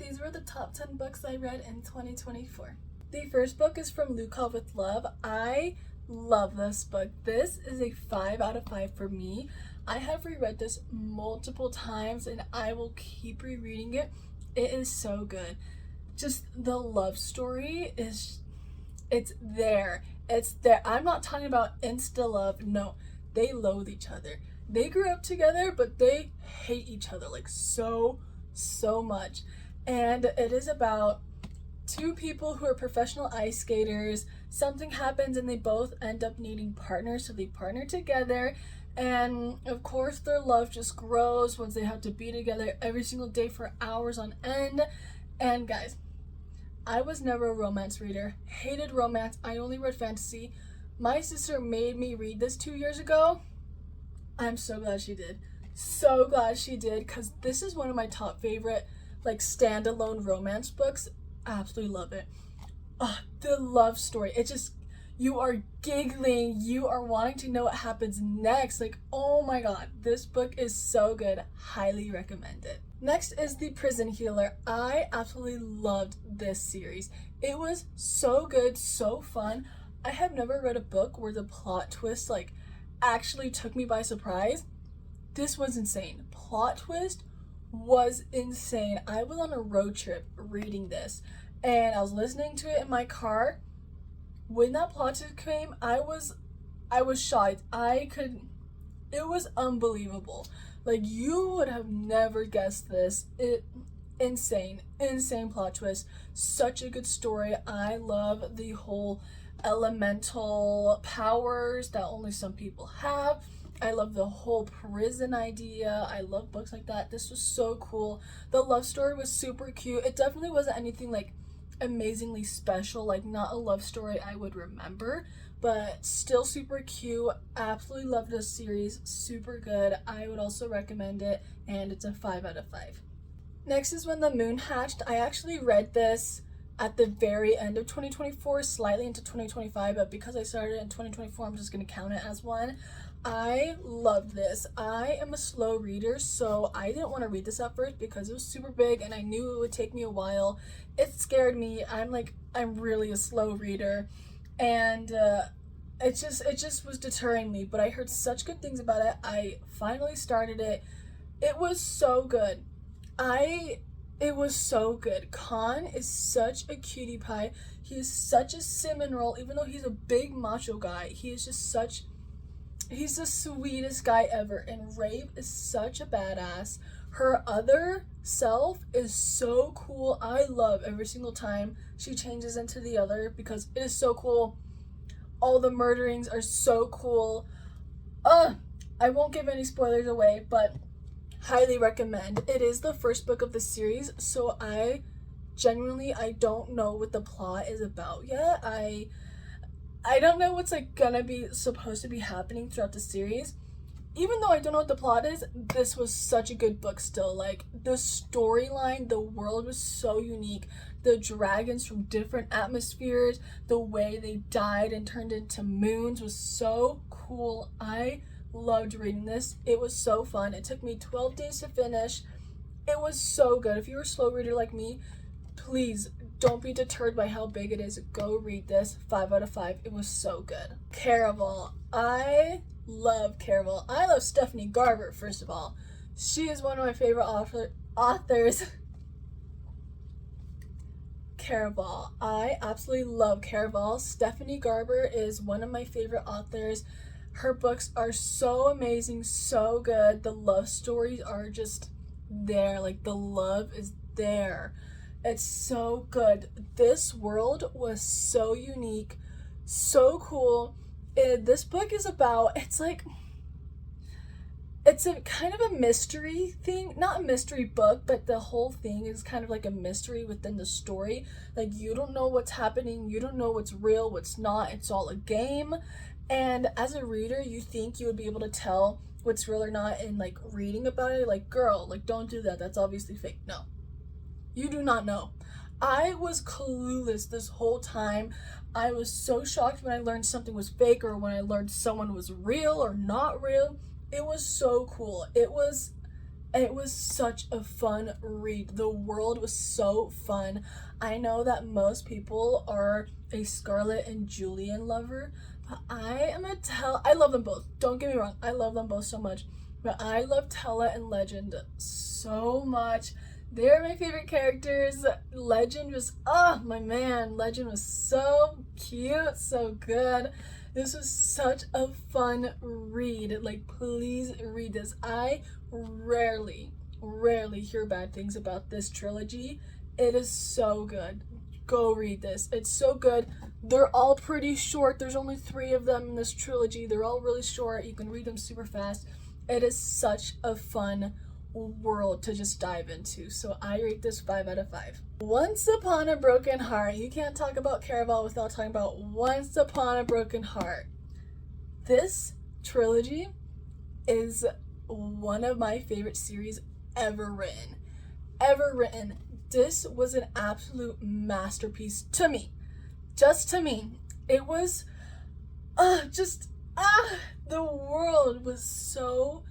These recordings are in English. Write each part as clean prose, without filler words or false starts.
these were the top 10 books I read in 2024. The first book is from Lukov with Love. I love this book. This is a 5 out of 5 for me. I have reread this multiple times and I will keep rereading it. It is so good. Just the love story is, it's there. It's there. I'm not talking about insta love. No, they loathe each other. They grew up together, but they hate each other like so much. And it is about two people who are professional ice skaters. Something happens and they both end up needing partners, so they partner together. And of course their love just grows once they have to be together every single day for hours on end. And guys, I was never a romance reader. Hated romance. I only read fantasy. My sister made me read this 2 years ago. I'm so glad she did. So glad she did, because this is one of my top favorite like standalone romance books. Absolutely love it. The love story. It just, you are giggling. You are wanting to know what happens next. Like, oh my god, this book is so good. Highly recommend it. Next is The Prison Healer. I absolutely loved this series. It was so good, so fun. I have never read a book where the plot twist like actually took me by surprise. This was insane. Plot twist was insane. I was on a road trip reading this and I was listening to it in my car. When that plot twist came, I was shocked. It was unbelievable. Like, you would have never guessed this. Insane plot twist. Such a good story. I love the whole elemental powers that only some people have. I love the whole prison idea. I love books like that. This was so cool. The love story was super cute. It definitely wasn't anything like amazingly special, like not a love story I would remember, but still super cute. Absolutely love this series. Super good. I would also recommend it, and it's a 5 out of 5. Next is When the Moon Hatched. I actually read this at the very end of 2024, slightly into 2025, but because I started in 2024, I'm just going to count it as one. I loved this. I am a slow reader, so I didn't want to read this at first because it was super big and I knew it would take me a while. It scared me. I'm really a slow reader, and it just was deterring me, but I heard such good things about it. I finally started it. It was so good. It was so good. Khan is such a cutie pie. He is such a cinnamon roll, even though he's a big macho guy. He's the sweetest guy ever, and Rave is such a badass. Her other self is so cool. I love every single time she changes into the other because it is so cool. All the murderings are so cool. I won't give any spoilers away, but highly recommend. It is the first book of the series, so I don't know what the plot is about yet. I don't know what's like gonna be supposed to be happening throughout the series. Even though I don't know what the plot is, this was such a good book still. Like, the storyline, the world was so unique. The dragons from different atmospheres, the way they died and turned into moons was so cool. I loved reading this. It was so fun. It took me 12 days to finish. It was so good. If you're a slow reader like me, please don't be deterred by how big it is. Go read this. 5 out of 5. It was so good. Caraval. I love Caraval. I love Stephanie Garber, first of all. She is one of my favorite authors. Caraval. I absolutely love Caraval. Stephanie Garber is one of my favorite authors. Her books are so amazing, so good. The love stories are just there. Like, the love is there. It's so good. This world was so unique, so cool. This book is about, it's a kind of a mystery thing. Not a mystery book, but the whole thing is kind of like a mystery within the story. Like, you don't know what's happening. You don't know what's real, what's not. It's all a game. And as a reader, you think you would be able to tell what's real or not in like reading about it. Like, girl, like, don't do that. That's obviously fake. No. You do not know. I was clueless this whole time. I was so shocked when I learned something was fake or when I learned someone was real or not real. It was so cool. It was It was such a fun read. The world was so fun. I know that most people are a Scarlett and Julian lover, but I love them both. Don't get me wrong. I love them both so much. But I love Tella and Legend so much. They're my favorite characters. Legend was, oh my man, Legend was so cute, so good. This was such a fun read. Like, please read this. I rarely hear bad things about this trilogy. It is so good. Go read this. It's so good. They're all pretty short. There's only 3 of them in this trilogy. They're all really short. You can read them super fast. It is such a fun world to just dive into. So I rate this 5 out of 5. Once Upon a Broken Heart. You can't talk about Caraval without talking about Once Upon a Broken Heart. This trilogy is one of my favorite series ever written. Ever written. This was an absolute masterpiece to me. Just to me. It was the world was so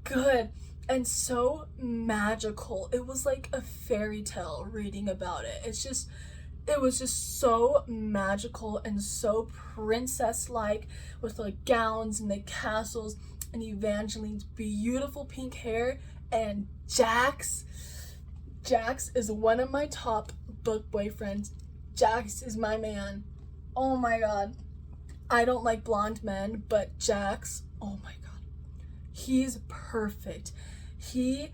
good and so magical. It was like a fairy tale reading about it. It was just so magical and so princess-like, with the gowns and the castles and Evangeline's beautiful pink hair. And Jax is one of my top book boyfriends. Jax is my man. Oh my god. I don't like blonde men, but Jax, oh my god. He's perfect. The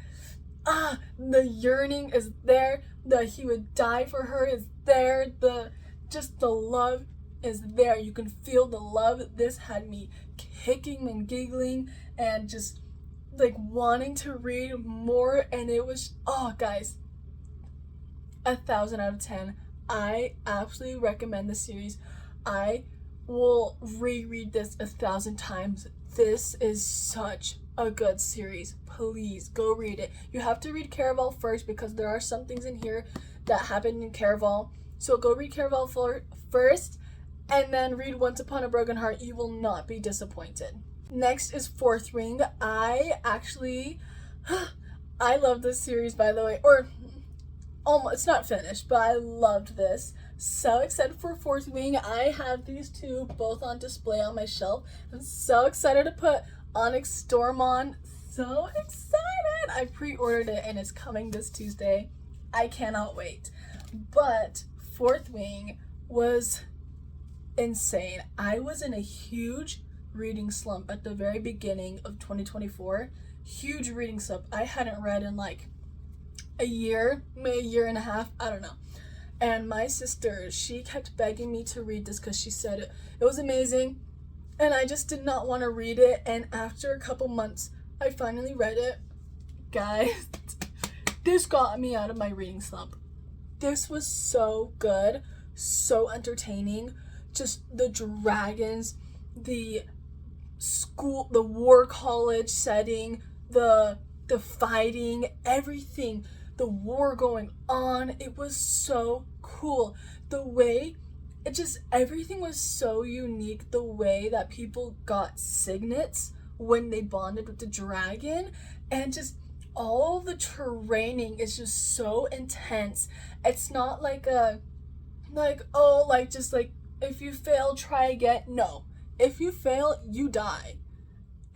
yearning is there. The he would die for her is there. The love is there. You can feel the love. This had me kicking and giggling and just like wanting to read more. And it was, oh guys, 1,000 out of 10. I absolutely recommend this series. I will reread this 1,000 times. This is such a good series. Please go read it. You have to read Caraval first because there are some things in here that happened in Caraval. So go read Caraval first and then read Once Upon a Broken Heart. You will not be disappointed. Next is Fourth Wing. I love this series, by the way. Or almost, it's not finished, but I loved this. So excited for Fourth Wing. I have these 2 both on display on my shelf. I'm so excited to put Onyx Storm on. So excited! I pre-ordered it and it's coming this Tuesday. I cannot wait. But Fourth Wing was insane. I was in a huge reading slump at the very beginning of 2024. Huge reading slump. I hadn't read in like a year, maybe a year and a half, I don't know. And my sister, she kept begging me to read this because she said it was amazing. And I just did not want to read it. And after a couple months, I finally read it. Guys, this got me out of my reading slump. This was so good, so entertaining. Just the dragons, the school, the war college setting, the fighting, everything. The war going on. It was so cool. The way everything was so unique. The way that people got signets when they bonded with the dragon, and just all the training is just so intense. It's not like if you fail, try again. No. If you fail, you die.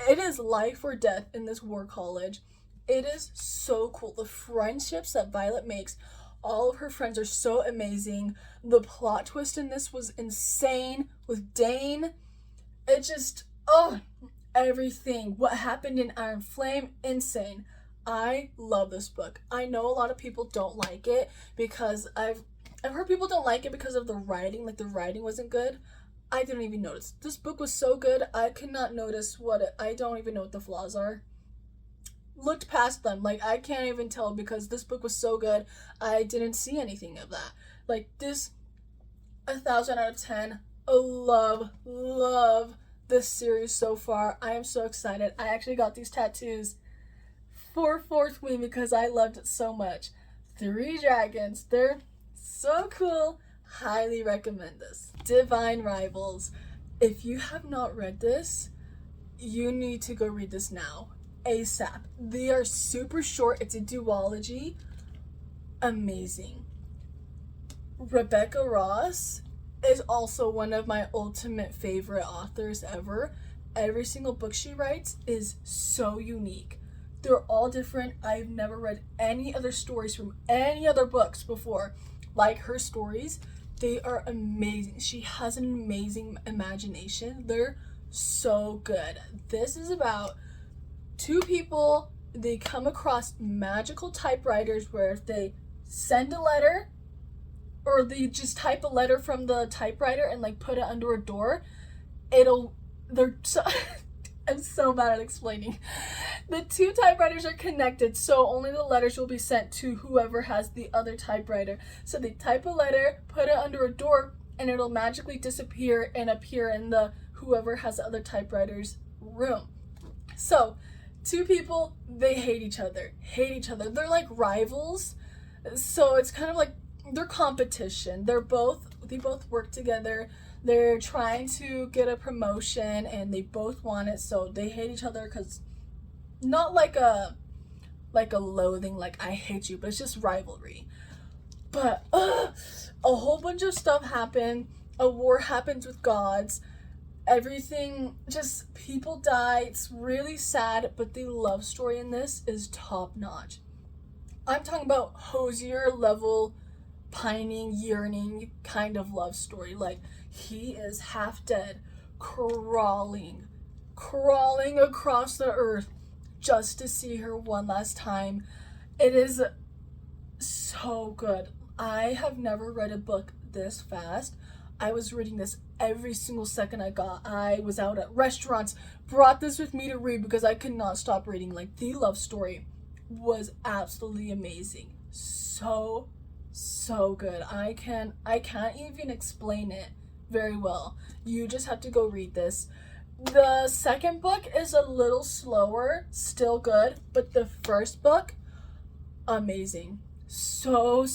It is life or death in this war college. It is so cool. The friendships that Violet makes, all of her friends are so amazing. The plot twist in this was insane with Dane. It just, everything. What happened in Iron Flame, insane. I love this book. I know a lot of people don't like it because I've heard people don't like it because of the writing. Like, the writing wasn't good. I didn't even notice. This book was so good, I could not notice I don't even know what the flaws are. Looked past them. Like, I can't even tell because this book was so good. I didn't see anything of that. Like, this, 1,000 out of 10. Love this series so far. I am so excited. I actually got these tattoos for Fourth Wing because I loved it so much. 3 dragons. They're so cool. Highly recommend this. Divine Rivals. If you have not read this, you need to go read this now. ASAP. They are super short. It's a duology. Amazing. Rebecca Ross is also one of my ultimate favorite authors ever. Every single book she writes is so unique. They're all different. I've never read any other stories from any other books before like her stories. They are amazing. She has an amazing imagination. They're so good. This is about two people. They come across magical typewriters where if they send a letter or they just type a letter from the typewriter and like put it under a door, they're so I'm so bad at explaining. The two typewriters are connected, so only the letters will be sent to whoever has the other typewriter. So they type a letter, put it under a door, and it'll magically disappear and appear in the whoever has the other typewriter's room. So two people, they hate each other. They're like rivals. So it's kind of like their competition. They both work together. They're trying to get a promotion and they both want it, so they hate each other because not like a loathing, like I hate you, but it's just rivalry. But a whole bunch of stuff happened. A war happens with gods. Everything, just people die. It's really sad, but the love story in this is top notch. I'm talking about Hosier level, pining, yearning kind of love story. Like, he is half dead, crawling across the earth just to see her one last time. It is so good. I have never read a book this fast. I was reading this every single second I got. I was out at restaurants, brought this with me to read because I could not stop reading. Like, the love story was absolutely amazing. So good. I can't even explain it very well. You just have to go read this. The second book is a little slower, still good, but the first book, amazing. So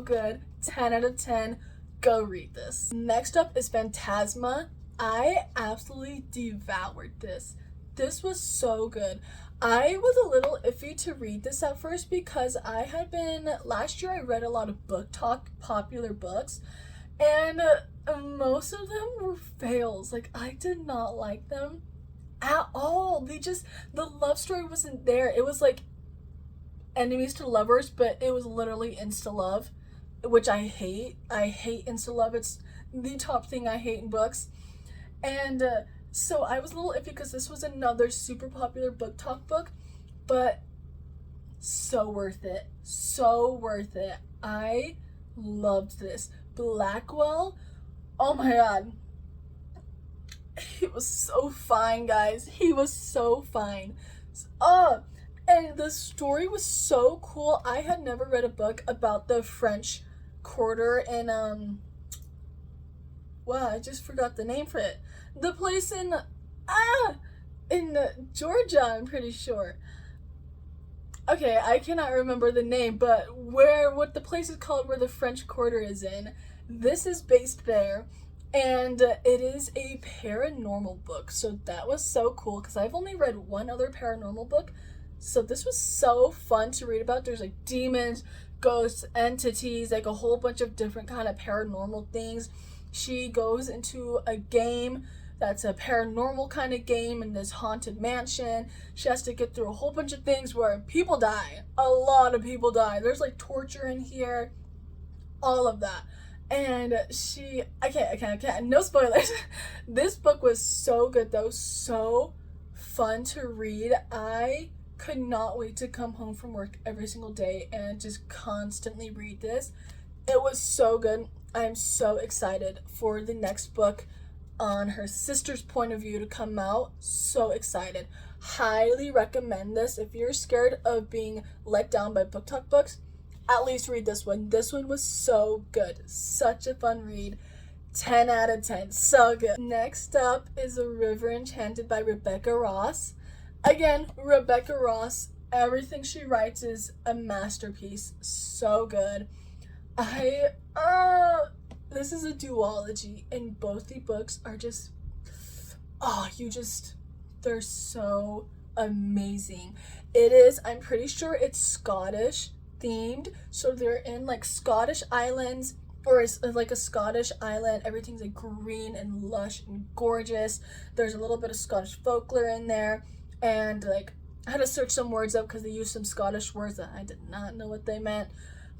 good. 10 out of 10. Go read this. Next up is Phantasma. I absolutely devoured this. This was so good. I was a little iffy to read this at first because last year I read a lot of book talk, popular books, and most of them were fails. Like, I did not like them at all. The love story wasn't there. It was like enemies to lovers, but it was literally insta love, which I hate. I hate insta love. It's the top thing I hate in books. And so I was a little iffy because this was another super popular book talk book, but so worth it. I loved this. Blackwell, oh my god. He was so fine, guys. He was so fine. And the story was so cool. I had never read a book about the French Quarter in wow, I just forgot the name for it. The place in Georgia, I'm pretty sure. Okay, I cannot remember the name, but what the place is called where the French Quarter is in. This is based there, and it is a paranormal book. So that was so cool because I've only read one other paranormal book. So this was so fun to read about. There's like demons, ghosts, entities, like a whole bunch of different kind of paranormal things. She goes into a game that's a paranormal kind of game in this haunted mansion. She has to get through a whole bunch of things where people die. A lot of people die. There's like torture in here. All of that. And I can't. No spoilers. This book was so good though. So fun to read. I could not wait to come home from work every single day and just constantly read this. It was so good. I'm so excited for the next book on her sister's point of view to come out. So excited. Highly recommend this. If you're scared of being let down by book talk books, at least read this one. This one was so good. Such a fun read. 10 out of 10. So good. Next up is A River Enchanted by Rebecca Ross. Again, Rebecca Ross, everything she writes is a masterpiece. So good. This is a duology, and both the books are just, they're so amazing. It is, I'm pretty sure it's Scottish themed, so they're in like Scottish islands, or it's like a Scottish island. Everything's like green and lush and gorgeous. There's a little bit of Scottish folklore in there, and like I had to search some words up because they used some Scottish words that I did not know what they meant.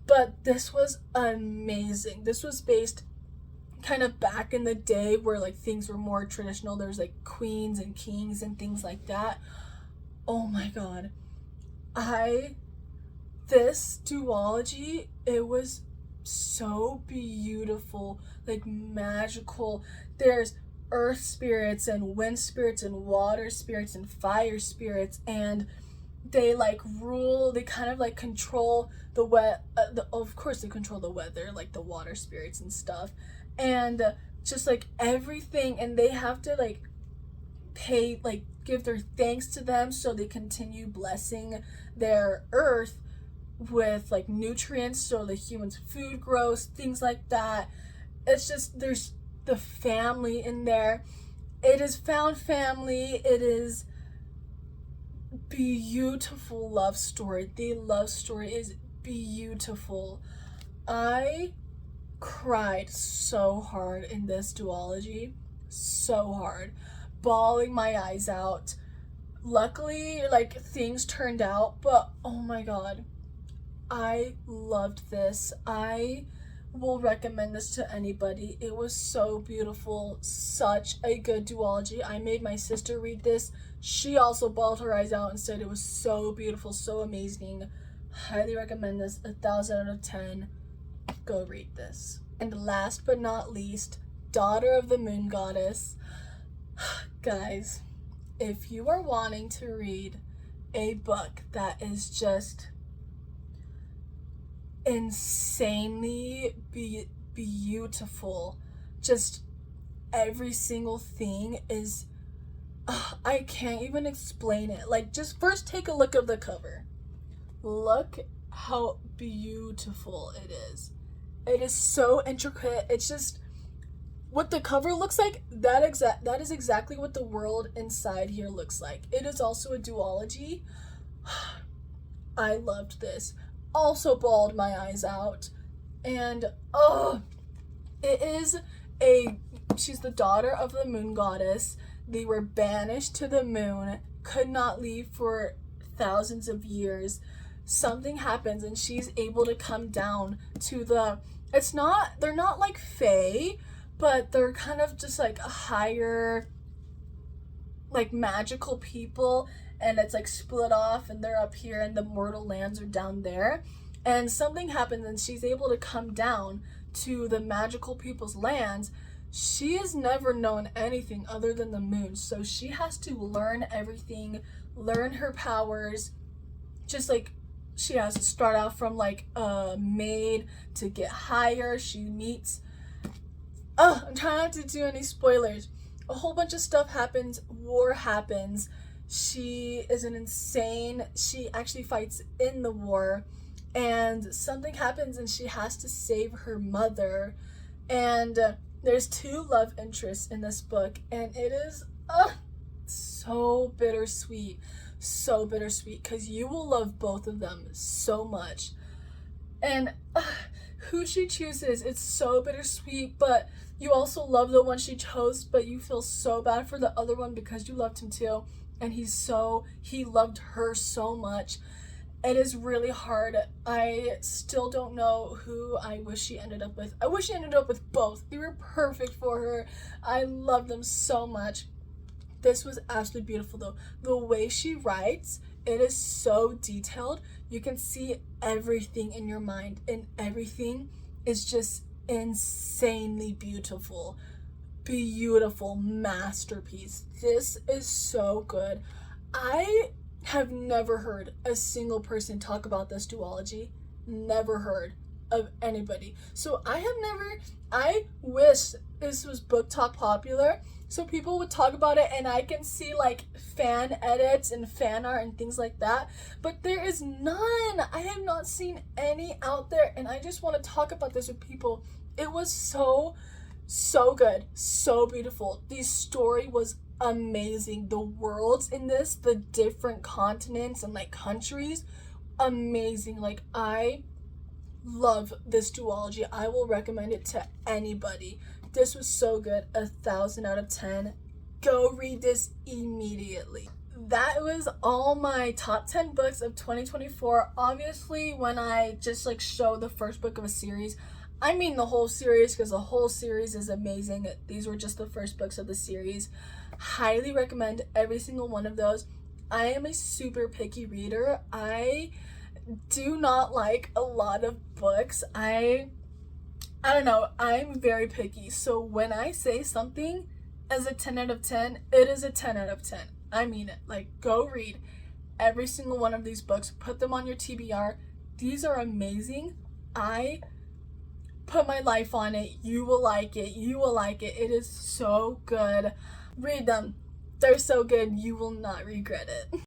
But this was amazing. This was based kind of back in the day where like things were more traditional. There's like queens and kings and things like that. Oh my god. This duology, it was so beautiful, like magical. There's earth spirits and wind spirits and water spirits and fire spirits, and they like rule, they kind of like control the of course they control the weather, like the water spirits and stuff, and just like everything, and they have to like pay, like give their thanks to them so they continue blessing their earth with like nutrients so the humans' food grows, things like that. It's just, there's the family in there. It is found family. It is beautiful love story. The love story is beautiful. I cried so hard in this duology, so hard, bawling my eyes out. Luckily, like things turned out, but oh my god, I loved this. I will recommend this to anybody. It was so beautiful, such a good duology. I made my sister read this. She also bawled her eyes out and said it was so beautiful, so amazing. Highly recommend this. 1,000 out of 10. Go read this. And last but not least, Daughter of the Moon Goddess. Guys, if you are wanting to read a book that is just insanely beautiful, just every single thing is, I can't even explain it. Like, just first take a look at the cover. Look how beautiful it is. It is so intricate. It's just what the cover looks like. That is exactly what the world inside here looks like. It is also a duology. I loved this. Also bawled my eyes out, and she's the daughter of the moon goddess. They were banished to the moon, could not leave for thousands of years. Something happens and she's able to come down to they're not like fae, but they're kind of just like a higher, like magical people, and it's like split off, and they're up here and the mortal lands are down there. And something happens and she's able to come down to the magical people's lands. She has never known anything other than the moon, so she has to learn everything, learn her powers. Just like she has to start out from like a maid to get higher. She meets I'm trying not to do any spoilers. A whole bunch of stuff happens. War happens. She actually fights in the war, and something happens and she has to save her mother. And there's two love interests in this book, and it is so bittersweet. So bittersweet, because you will love both of them so much. And who she chooses, it's so bittersweet, but you also love the one she chose, but you feel so bad for the other one because you loved him too, and he loved her so much. It is really hard. I still don't know who I wish she ended up with. I wish she ended up with both. They were perfect for her. I love them so much. This was absolutely beautiful though. The way she writes, it is so detailed. You can see everything in your mind, and everything is just insanely beautiful. Beautiful masterpiece. This is so good. I have never heard a single person talk about this duology. Never heard of anybody. So I wish this was Book Talk popular, so people would talk about it and I can see like fan edits and fan art and things like that, but there is none. I have not seen any out there, and I just want to talk about this with people. It was so So good, so beautiful. The story was amazing. The worlds in this, the different continents and like countries, amazing. Like, I love this duology. I will recommend it to anybody. This was so good. 1,000 out of 10. Go read this immediately. That was all my top 10 books of 2024. Obviously, when I just like show the first book of a series, I mean the whole series, because the whole series is amazing. These were just the first books of the series. Highly recommend every single one of those. I am a super picky reader. I do not like a lot of books. I don't know, I'm very picky. So when I say something is a 10 out of 10, it is a 10 out of 10. I mean it. Like, go read every single one of these books. Put them on your TBR. These are amazing. I put my life on it. You will like it. You will like it. It is so good. Read them. They're so good. You will not regret it.